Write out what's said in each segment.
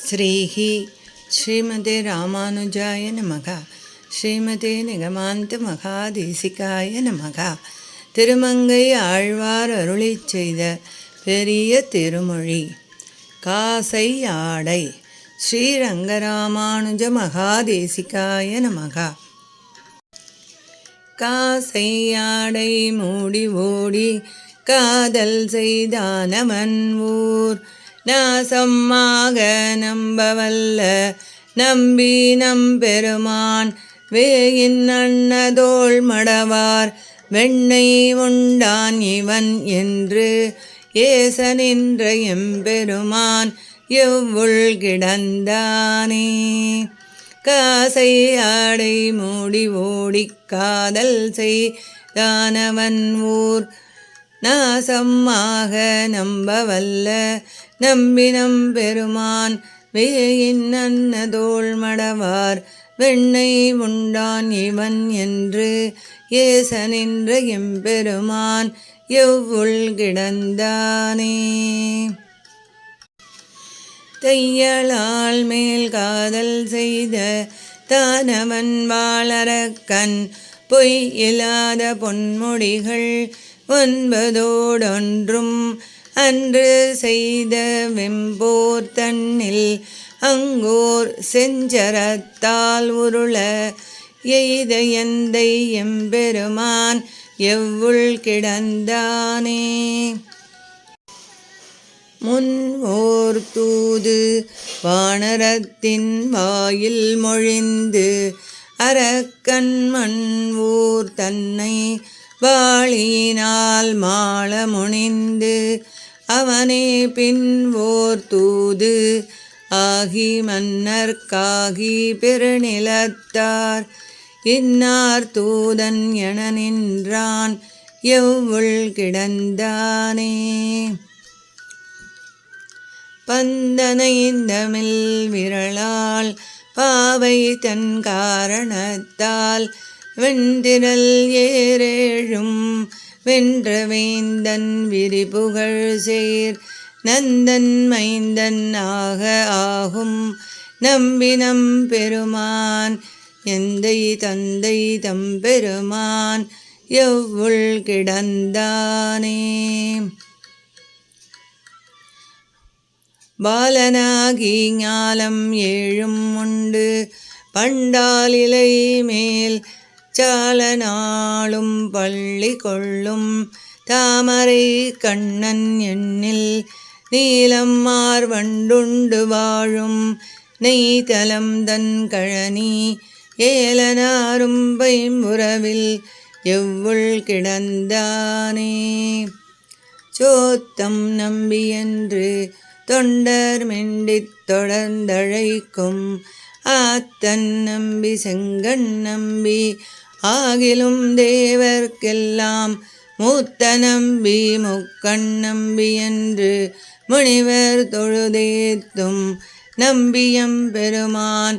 ஸ்ரீஹி ஸ்ரீமதே ராமானுஜாய நமக. ஸ்ரீமதே நிகமாந்த மகாதேசிகாய நமக. திருமங்கை ஆழ்வார் அருளிச் செய்த பெரிய திருமொழி. காசை ஆடை. ஸ்ரீரங்கராமானுஜ மகாதேசிகாய நமக. காசை ஆடை மூடி ஓடி காதல் செய்தானவன் ஊர் நாசமாக நம்பவல்ல நம்பி நம்பெருமான் வேயின் அன்னதோள் மடவார் வெண்ணை உண்டான் இவன் என்று ஏச நின்ற எம்பெருமான் எவ்வுள் கிடந்தானே. காசை ஆடை மூடி ஓடி காதல் செய்தானவன் ஊர் நாசமாக நம்பவல்ல நம்பி நம்பெருமான் வேயின் அன்னதோள் மடவார் வெண்ணை உண்டான் இவன் என்று ஏச நின்ற எம்பெருமான் எவ்வுள் கிடந்தானே. தையலால் மேல் காதல் செய்த தானவன் வாளரக்கன் பொய் இல்லாத பொன்முடிகள் 9 அன்று செய்த வெம்போர் தன்னில் அங்கோர் செஞ்சரத்தால் உருள எய்த எந்தை எம்பெருமான் எவ்வுள் கிடந்தானே. முன்வோர் தூது வானரத்தின் வாயில் மொழிந்து அரக்கன் மண்வூர் தன்னை வாளியினால் மாள முனிந்து அவனே பின்வோர் தூது ஆகி மன்னர்க்காகி பெருநிலத்தார் இன்னார் தூதன் என நின்றான் எவ்வுள் கிடந்தானே. பந்தனைந்தமிழ் விரலால் பாவை தன் காரணத்தால் வெண்திரள் ஏறேழும் வென்ற வேந்தன் விரிபுகழ் சேர் நந்தன் மைந்தன் ஆக ஆகும் நம்பி நம்பெருமான் எந்தை தந்தை தம்பெருமான் எவ்வுள் கிடந்தானே. பாலனாகி ஞாலம் 7 உண்டு பண்டாலிலை மேல் சாலனாளும் பள்ளி கொள்ளும் தாமரை கண்ணன் எண்ணில் நீலம் மார்வண்டுண்டு வாழும் நெய்தலம் தன் கழனி ஏலனாரும் பைம்புறவில் எவ்வுள் கிடந்தானே. சோத்தம் நம்பி என்று தொண்டர் மெண்டித் தொடர்ந்தழைக்கும் ஆத்தன் நம்பி செங்கண் நம்பி ஆகிலும் தேவர்க்கெல்லாம் மூத்த நம்பி முக்கண் நம்பி என்று முனிவர் தொழுதேத்தும் நம்பியம் பெருமான்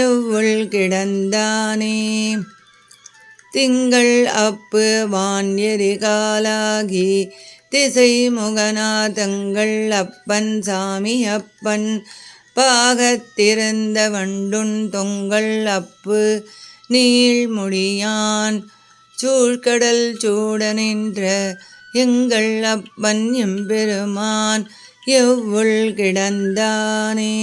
எவ்வுள் கிடந்தானே. திங்கள் அப்பு வான் எரிகாலாகி திசை முகநாதங்கள் அப்பன் சாமி அப்பன் பாகத்திருந்த வண்டுண் தொங்கல் அப்பு நீள்முடியான் சூழ்கடல் சூட நின்ற எங்கள் அப்பன் எம்பெருமான் எவ்வுள் கிடந்தானே.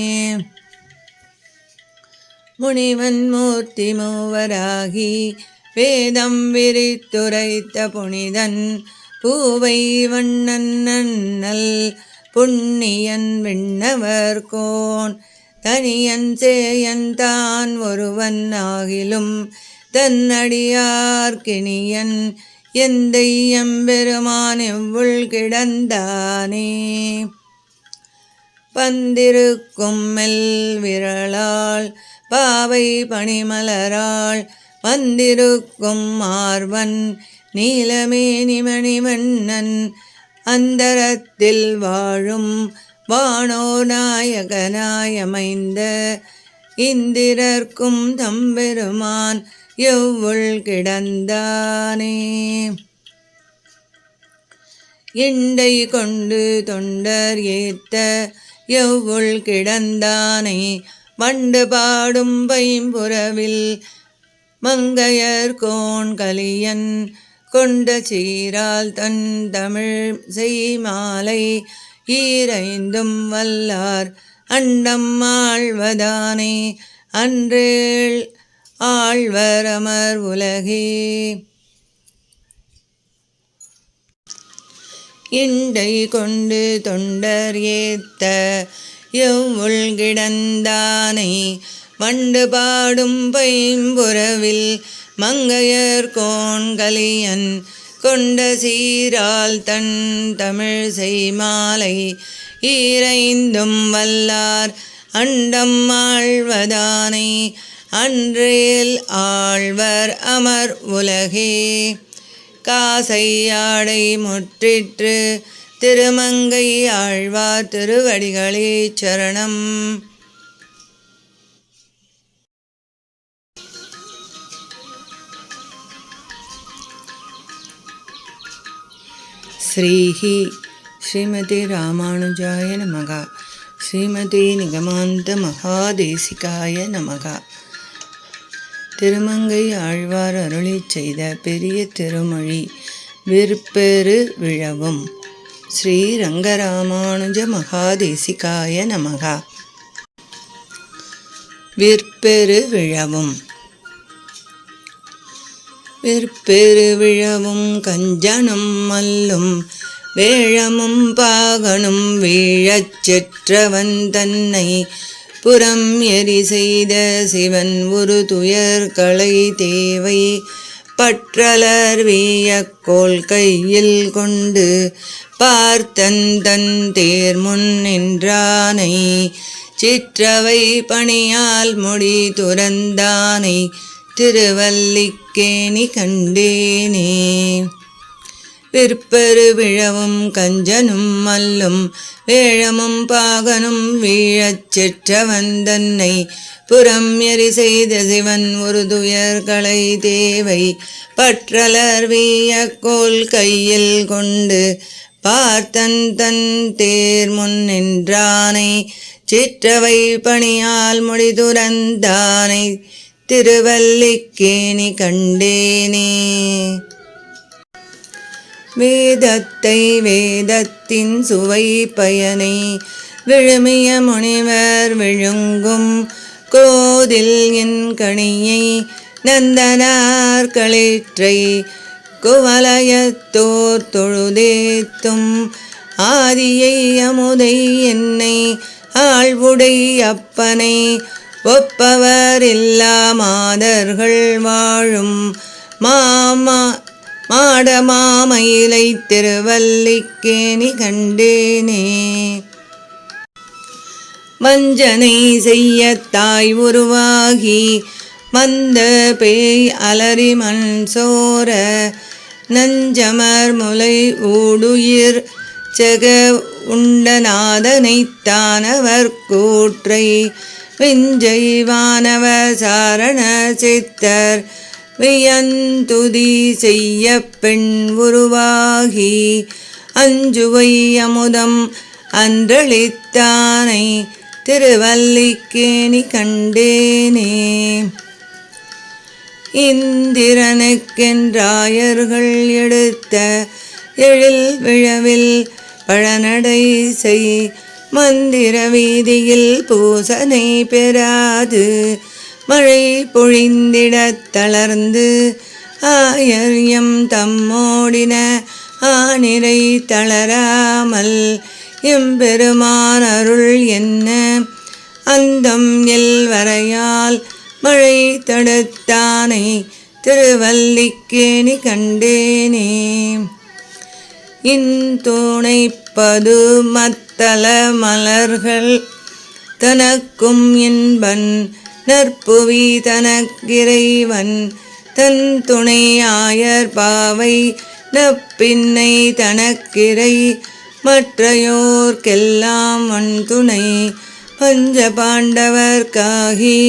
முனிவன் மூர்த்தி மூவராகி வேதம் விரித்துரைத்த புனிதன் பூவை வண்ணன் நன்னல் புண்ணியன் விண்ணவர் கோன் தனியன் சேயன் தான் ஒருவன் ஆகிலும் தன்னடியார்க்கினியன் எந்தை எம்பெருமான் எவ்வுள் கிடந்தானே. பந்திருக்கும் மெல் விரலால் பாவை பணிமலராள் வந்திருக்கும் மார்வன் நீலமேனி மணிவண்ணன் அந்தரத்தில் வாழும் வானோர் நாயகனாயமைந்த இந்திரர்க்கும் தம்பெருமான் எவ்வுள் கிடந்தானே. இண்டை கொண்டு தொண்டர் ஏத்த எவ்வுள் கிடந்தானை வண்டு பாடும் பைம்புறவில் மங்கையர்கோன் கலியன் கொண்ட சீரால் தன் தமிழ் செய்மாலை ஈரைந்தும் வல்லார் அண்டம் ஆழ்வதானே அன்றேள் ஆழ்வர் அமர் உலகே. இண்டை கொண்டு தொண்டர் ஏத்த எவ்வுள் கிடந்தானை வண்டு பாடும் பைம்புறவில் மங்கையர்கோன் கலியன் கொண்ட சீரால் தன் தமிழ் செய்மாலை ஈரைந்தும் வல்லார் அண்டம் ஆழ்வதானை அன்றேல் ஆழ்வர் அமர் உலகே. காசையாடை முற்றிற்று திருமங்கை ஆழ்வார் திருவடிகளே சரணம். ஸ்ரீஹி ஸ்ரீமதி ராமானுஜாய நமக. ஸ்ரீமதி நிகமாந்த மகாதேசிகாய நமக. திருமங்கை ஆழ்வார் அருளி செய்த பெரிய திருமொழி விற்பெரு விழவும். ஸ்ரீ ரங்கராமானுஜ மகாதேசிகாய நமக. விற்பெரு விழவும். விற்பெரு விழவும் கஞ்சனும் மல்லும் வேழமும் பாகனும் வீழச் செற்றவன் தன்னை புறம் எரி செய்த சிவன் ஒரு துயர்களை தேவை பற்றலர் வீயக்கோல் கையில் கொண்டு பார்த்தன் தன் தேர்முன் நின்றானை சிற்றவை பணியால் முடி துறந்தானை திருவல்லிக்கேணி கண்டேனே. விற்பரு விழவும் கஞ்சனும் மல்லும் வேழமும் பாகனும் வீழச் செற்றவன் தன்னை புறம் எரி செய்த சிவன் ஒரு துயர்களை தேவை பற்றலர் வீயக்கோல் கையில் கொண்டு பார்த்தன் தன் தேர் முன் நின்றானை சிற்றவை பணியால் முடி துறந்தானை திருவல்லிக்கேணி கண்டேனே. வேதத்தை வேதத்தின் சுவை பயனை விழுமிய முனிவர் விழுங்கும் கோதில் என் கணியை நந்தனார் களிற்றை குவலயத்தோர் தொழுதேத்தும் ஆதியை அமுதை என்னை ஆழ்வுடை அப்பனை ஒப்பவர் இல்லா மாதர்கள் வாழும் மாடமாமயிலை திருவல்லிக்கேணி கண்டேனே. வஞ்சனை செய்ய தாய் உருவாகி மந்த பேய் அலறி மண் சோர நஞ்சமர் முலை ஊடுயிர் செக உண்டநாதனைத்தானவர் கூற்றை விஞ்சை வானவர் சாரண சித்தர் வியந்துதி செய்ய பெண் உருவாகி அஞ்சுவை அமுதம் அன்றளித்தானை திருவல்லிக்கேணி கண்டேனே. இந்திரனுக்கென்றாயர்கள் எடுத்த எழில் விழவில் பழநடை செய் மந்திர வீதியில் பூசனை பெறாது மழை பொழிந்திடத் தளர்ந்து ஆயர்யம் தம்மோடின ஆனிரை தளராமல் எம்பெருமான் அருள் என்ன அந்தம் எல்வரையால் மழை தடுத்தானை திருவல்லிக்கேணி கண்டேனே. இன்துணைப்பது மத்தள மலர்கள் தனக்கும் இன்பன் நற்புவி தனக்கிறைவன் தன் துணை ஆயர் பாவை நப்பின்னை தனக்கிறை மற்றையோர்க்கெல்லாம் வன் துணை பஞ்ச பாண்டவர்காகி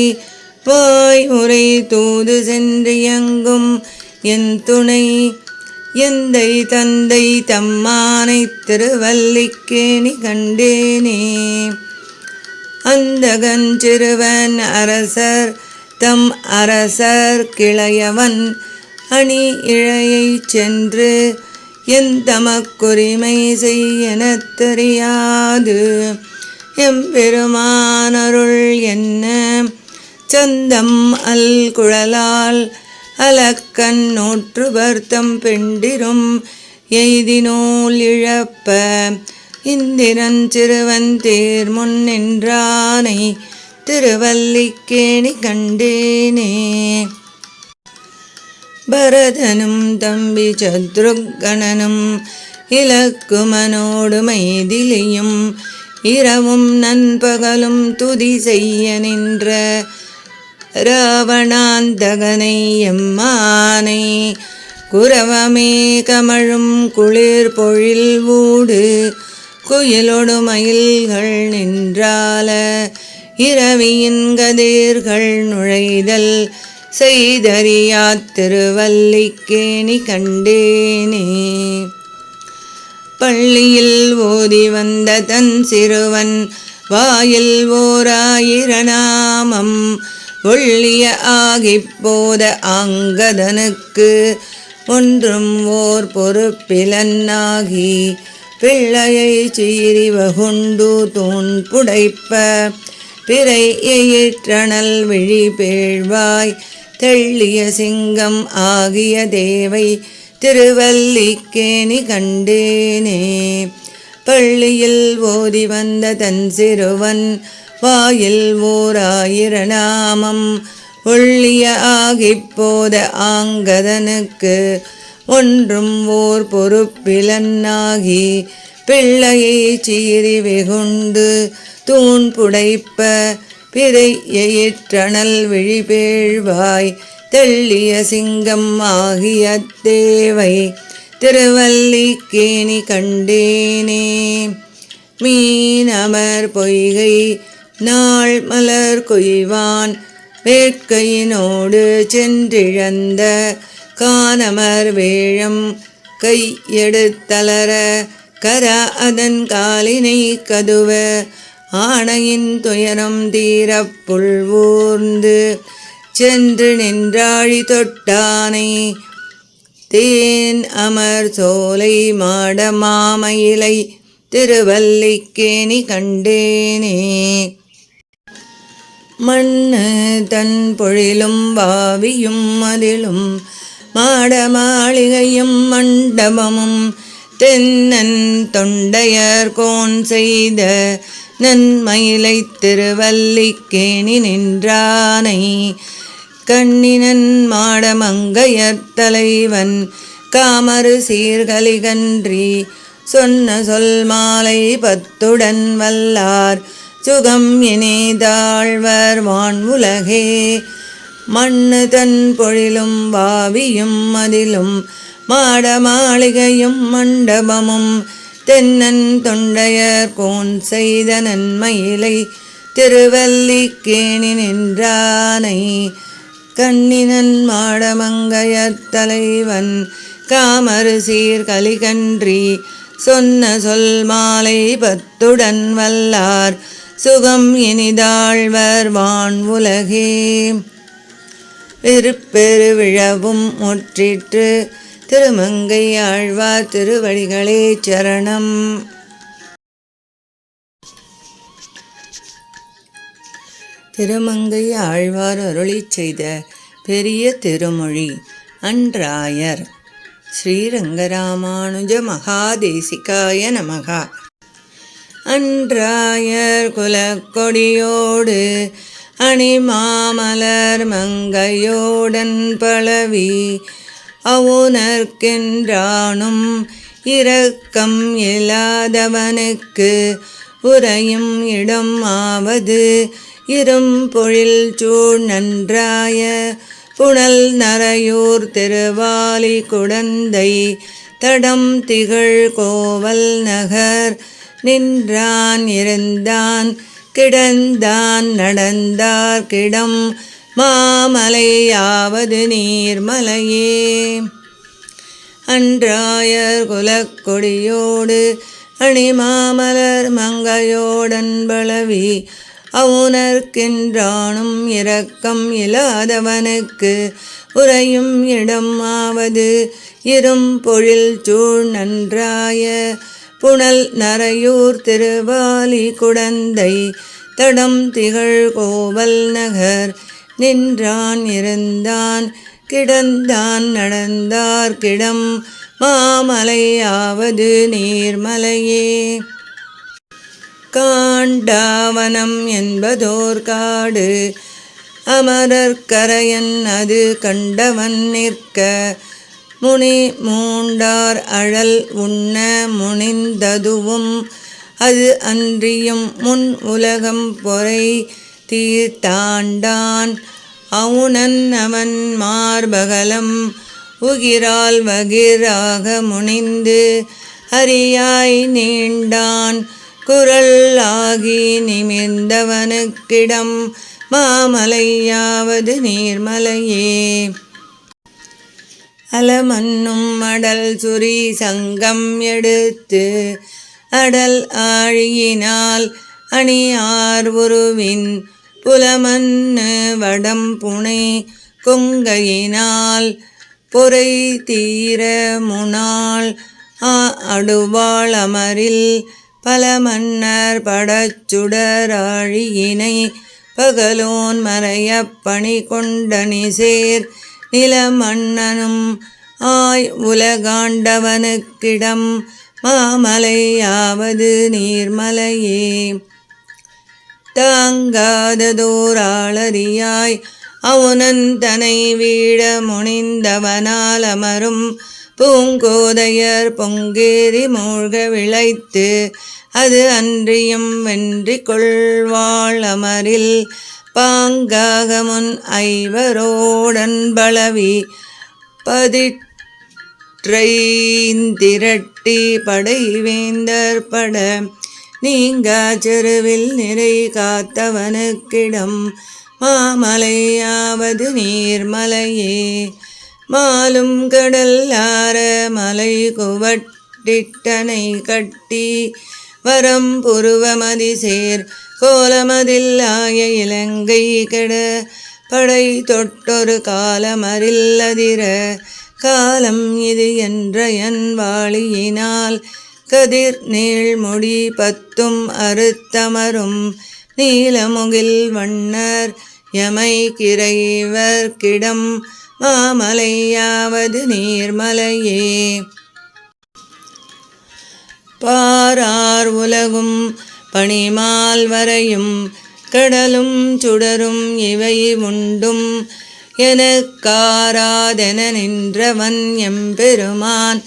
வாய் உரை தூது சென்றியங்கும் என் துணை எந்தை தந்தை தம்மானை திருவல்லிக்கேணி கண்டேனே. அந்தகன் சிறுவன் அரசர் தம் அரசர் கிளையவன் அணி இழையைச் சென்று எந்தமக்குரிமை செய்யெனத் தெரியாது எம்பெருமானருள் என்ன சந்தம் அல் குழலால் அலக்கண் நோற்றுபர்த்தம் பெண்டிரும் எய்தினோல் இழப்ப இந்திரன் சிறுவன் தேர் முன் நின்றானை திருவல்லிக்கேணி கண்டேனே. பரதனும் தம்பி சத்ருக்கணனும் இலக்குமனோடு மைதிலியும் இரவும் நண்பகலும் துதி செய்ய நின்ற ராவணாந்தகனை எம்மானை குரவமே கமழும் குளிர் பொழில் ஊடு குயிலொடு மயில்கள் நின்றால இரவியின் கதிர்கள் நுழைதல் செய்தறியாத் திருவல்லிக்கேணி கண்டேனே. பள்ளியில் ஓதி வந்த தன் சிறுவன் வாயில் ஓராயிரநாமம் ஒள்ளிய ஆகிப்போத ஆங்கதனுக்கு ஒன்றும் ஓர் பொறுப்பிலன்னாகி பிள்ளையை சீரிவகுண்டு தூண் புடைப்ப பிறை எயிற்றணல் விழி பேழ்வாய் தெள்ளிய சிங்கம் ஆகிய தேவை திருவல்லிக்கேணி கண்டேனே. பள்ளியில் ஓதி வந்த தன் சிறுவன் வாயில் ஓராயிரநாமம் ஒள்ளிய ஆகிப்போத ஆங்கதனுக்கு ஒன்றும் ஓர் பொறுப்பிலன்னாகி பிள்ளையை சீறி வெகுண்டு தூண் புடைப்ப பிறை எயிற்றணல் விழி பேழ்வாய் தெள்ளிய சிங்கம் ஆகிய தேவை திருவல்லிக்கேணி கண்டேனே. மீனமர் பொய்கை நாள் மலர் கொய்வான் வேட்கையினோடு சென்றிழந்த கானமர் வேழம் கையெடுத்தலர கர அதன் காலினை கதுவ ஆணையின் துயரம் தீரப் புல்வூர்ந்து சென்று நின்றாழி தொட்டானை தேன் அமர் சோலை மாட மாமயிலை திருவல்லிக்கேணி கண்டேனே. மண்ணு தன் பொழிலும் வாவியும் மதிலும் மாட மாளிகையும் மண்டபமும் தென்னன் தொண்டையர் கோன் செய்த நன்மயிலை திருவல்லிக்கேணி நின்றானை கண்ணினன் மாடமங்கையர் தலைவன் காமரு சீர்கலிகன்றி சொன்ன சொல் மாலை பத்துடன் வல்லார் சுகம் இனேதாழ்வர் வான் உலகே. மண்ணு தன் பொழிலும் வாவியும் மதிலும் மாட மாளிகையும் மண்டபமும் தென்னன் தொண்டையர் கோன் செய்த நன்மயிலை திருவல்லிக்கேணி நின்றானை கண்ணினன் மாடமங்கையர் தலைவன் காமரு சீர்கலிகன்றி சொன்ன சொல் மாலை பத்துடன் வல்லார் சுகம் இனிதாழ்வர் வான் உலகே. விருப்பெரு விழவும் முற்றிற்று திருமங்கை ஆழ்வார் திருவடிகளே சரணம். திருமங்கை ஆழ்வார் அருளிச் செய்த பெரிய திருமொழி அன்றாயர். ஸ்ரீரங்கராமானுஜ மகாதேசிகாய நமக. அன்றாயர் குலக்கொடியோடு அணிமாமலர் மங்கையோடன் பழவி அவுணர்க்கென்றானும் இரக்கம் இல்லாதவனுக்கு உறையும் இடம் ஆவது இரும்பொழில் சூழ் நன்றாய புனல் நரையூர் திருவாலி குடந்தை தடம் திகழ் கோவல் நகர் நின்றான் இருந்தான் கிடந்தான் நடந்தார் கிடம் மாமலையாவது நீர்மலையே. அன்றாயர் குலக்கொடியோடு அணிமாமலர் மங்கையோடன் பழவி அவுணர்க்கின்றானும் இரக்கம் இல்லாதவனுக்கு உறையும் இடம் ஆவது இரும்பொழில் சூழ் நன்றாய புனல் நரையூர் திருவாலி குடந்தை தடம் திகழ் கோவல் நகர் நின்றான் இருந்தான் கிடந்தான் நடந்தார் கிடம் மாமலையாவது நீர்மலையே. காண்டாவனம் என்பதோர் காடு அமரர்க்கரையன் அது கண்டவன் நிற்க முனி மூண்டார் அழல் உண்ண முனிந்ததுவும் அது அன்றியும் முன் உலகம் பொறை தீர்த்தாண்டான் அவுணன் அவன் மார்பகலம் உகிரால் வகிராக முனிந்து அரியாய் நீண்டான் குரல் ஆகி நிமிர்ந்தவனுக்கிடம் மாமலையாவது நீர்மலையே. அலமன்னும் அடல் சுரி சங்கம் எடுத்து அடல் ஆழியினால் அணியார் உருவின் புலமன்னு வடம் புனை கொங்கையினால் பொறை தீர முனாள் அடுவாள் அமரில் பல மன்னர் படச்சுடராழியினை பகலோன் மறையப் பணி கொண்டனி சேர் நிலமன்னனும் ஆய் உலகாண்டவனுக்கிடம் மாமலையாவது நீர்மலையே. தாங்காததோராளரியாய் அவுணன் தனை வீட முனிந்தவனால் அமரும் பூங்கோதையர் பொங்கேறி மூழ்க விளைத்து அது அன்றியும் வென்றி கொள்வாள் அமரில் பாங்காக முன் ஐவரோடன் பலவி பதிற்றைந்திரட்டி படைவேந்தர் பட நீங்கா செருவில் நிறை காத்தவனுக்கிடம் மாமலையாவது நீர்மலையே. மாலும் கடல் ஆர மலை குவட்டிட்டனை கட்டி வரம் புருவமதி சேர் கோலமதில் ஆய இலங்கை கெட படை தொட்டொரு காலமரில் அதிர காலம் இது என்ற என் வாளியினால் கதிர் நீள்முடி பத்தும் அறுத்தமரும் நீலமுகில் வண்ணர் யமை கிரைவர்க்கிடம் மாமலையாவது நீர்மலையே. பாரார் உலகும் பணிமால் வரையும் கடலும் சுடரும் இவை உண்டும் எனக்காராதென நின்றவன் எம்பெருமான்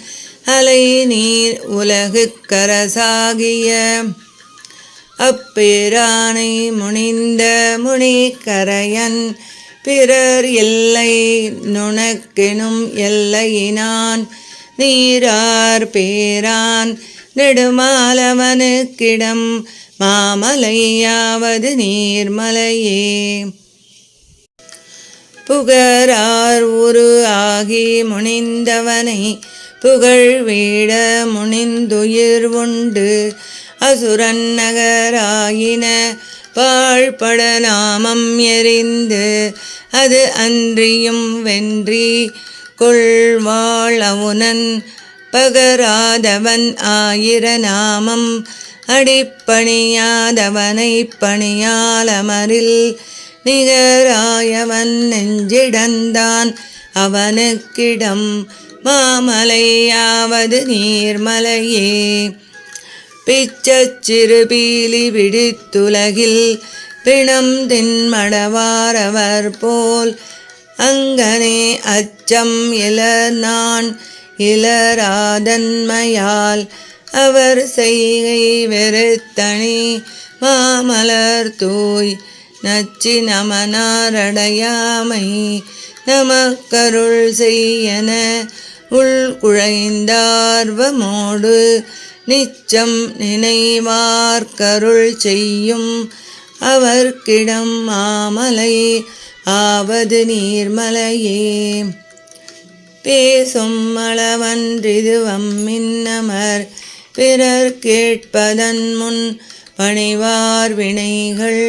அலை நீர் உலகுக்கரசாகிய அப்பேரானை முனிந்த முனிக்கரையன் பிறர் எல்லை நுணக்கெனும் எல்லையினான் நீரார் பேரான் நெடுமாலவனுக்கிடம் மாமலையாவது நீர்மலையே. புகரார் உரு ஆகி முனிந்தவனை புகழ் வீட முனிந்துயிர் உண்டு அசுரன் நகராயின பாழ்பட நாமம் எறிந்து அது அன்றியும் வென்றி கொள்வாள் அவுணன் பகராதவன் ஆயிர நாமம் அடிப்பணியாதவனை பணியாலமரில் நிகராயவன் நெஞ்சிடந்தான் அவனுக்கிடம் மாமலையாவது நீர்மலையே. பிச்சச்சிறு பீலி விடித்துலகில் பிணம் தின்மடவாரவர் போல் அங்கனே அச்சம் இலர்நான் இலராதன்மையால் அவர் செய்கை வெறுத்தணி மாமலர் தூய் நச்சி நமனாரடையாமை நமக்கருள் செய்யன உள்குழைந்தார்வமோடு நிச்சம் நினைவார்கருள் செய்யும் அவர்க்கிடம் மாமலை ஆவது நீர்மலையே. பேசும் அளவன்றிது வம்மின்னமர் பிறர் கேட்பதன் முன் பணிவார் வினைகள்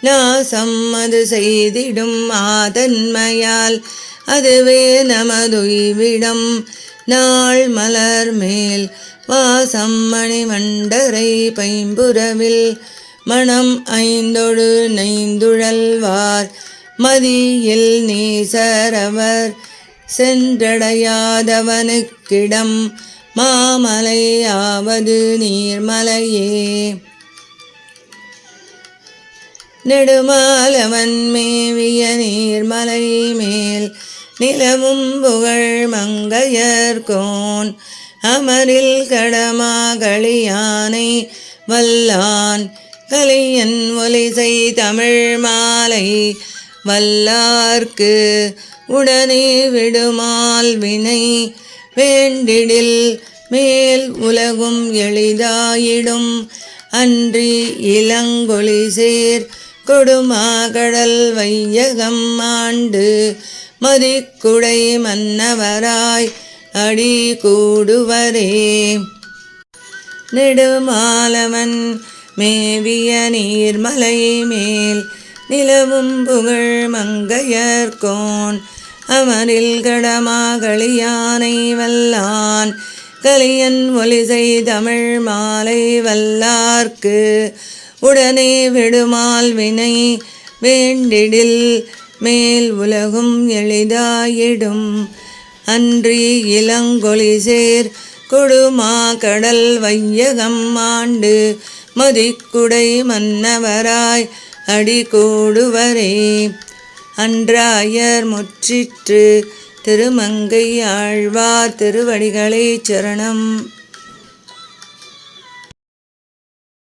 நாசம் அது செய்திடும் ஆதன்மையால் அதுவே நமதுய்விடம் நாள் மலர் மேல் வாசம் மணிமண்டரை பைம்புறவில் மணம் ஐந்தொடு நைந்துழல்வார் மதியில் நீசரவர் சென்றடையாதவனுக்கிடம் மாமலையாவது நீர்மலையே. நெடுமாலவன் மேவிய நீர்மலை மேல் நிலவும் புகழ் மங்கையர்கோன் அமரில் கடமாகளியானை வல்லான் கலியன் ஒலிசை தமிழ் மாலை வல்லார்க்கு உடனே விடுமால் வினை வேண்டிடில் மேல் உலகும் எளிதாயிடும் அன்றி இளங்கொளி சேர் கொடுமாகடல் வையகம் ஆண்டு மதிக்குடை மன்னவராய் அடி கூடுவரே. நெடுமாலவன் மேவிய நீர்மலை மேல் நிலவும் புகழ் மங்கையர்கோன் அமரில் கடமாகளியானை வல்லான் கலியன் ஒலிசை தமிழ் மாலை வல்லார்க்கு உடனே விடுமால் வினை வேண்டிடில் மேல் உலகும் எளிதாயிடும் அன்றி இளங்கொளி சேர் கொடுமா கடல் வையகம் ஆண்டு மதிக்குடை மன்னவராய் அடி கூடுவரே. அன்றாயர் முற்றிற்று திருமங்கை ஆழ்வார் திருவடிகளே சரணம்.